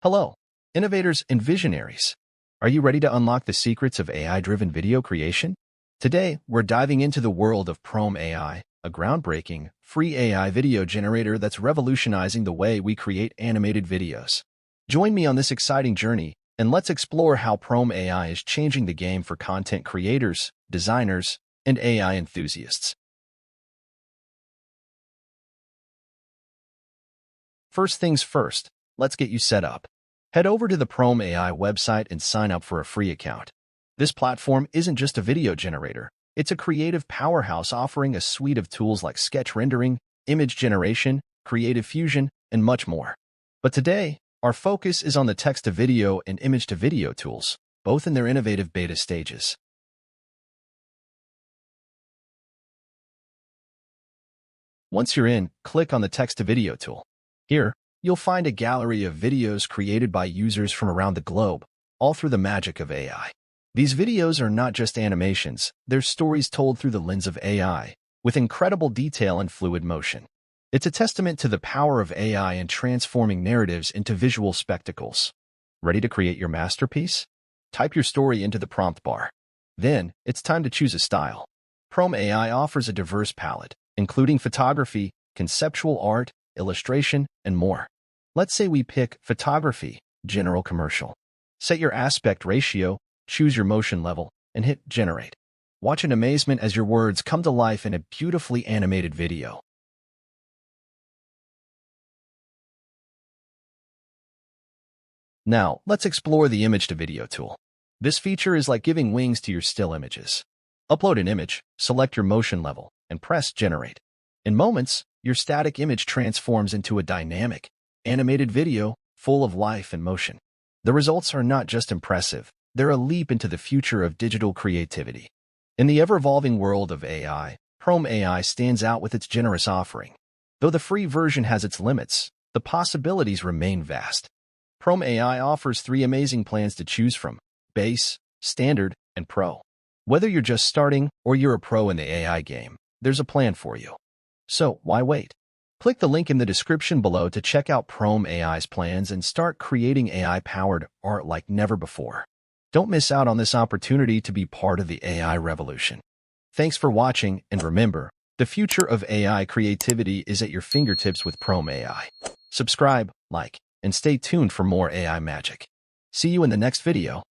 Hello, innovators and visionaries. Are you ready to unlock the secrets of AI-driven video creation? Today, we're diving into the world of Prome AI, a groundbreaking, free AI video generator that's revolutionizing the way we create animated videos. Join me on this exciting journey, and let's explore how Prome AI is changing the game for content creators, designers, and AI enthusiasts. First things first, let's get you set up. Head over to the Prome AI website and sign up for a free account. This platform isn't just a video generator. It's a creative powerhouse offering a suite of tools like sketch rendering, image generation, creative fusion, and much more. But today, our focus is on the text-to-video and image-to-video tools, both in their innovative beta stages. Once you're in, click on the text-to-video tool. Here, you'll find a gallery of videos created by users from around the globe, all through the magic of AI. These videos are not just animations, they're stories told through the lens of AI, with incredible detail and fluid motion. It's a testament to the power of AI in transforming narratives into visual spectacles. Ready to create your masterpiece? Type your story into the prompt bar. Then, it's time to choose a style. Prome AI offers a diverse palette, including photography, conceptual art, illustration, and more. Let's say we pick photography, general commercial. Set your aspect ratio, choose your motion level, and hit generate. Watch in amazement as your words come to life in a beautifully animated video. Now, let's explore the image-to-video tool. This feature is like giving wings to your still images. Upload an image, select your motion level, and press generate. In moments, your static image transforms into a dynamic, animated video full of life and motion. The results are not just impressive, they're a leap into the future of digital creativity. In the ever-evolving world of AI, Prome AI stands out with its generous offering. Though the free version has its limits, the possibilities remain vast. Prome AI offers 3 amazing plans to choose from: Base, Standard, and Pro. Whether you're just starting or you're a pro in the AI game, there's a plan for you. So, why wait? Click the link in the description below to check out Prome AI's plans and start creating AI-powered art like never before. Don't miss out on this opportunity to be part of the AI revolution. Thanks for watching, and remember, the future of AI creativity is at your fingertips with Prome AI. Subscribe, like, and stay tuned for more AI magic. See you in the next video.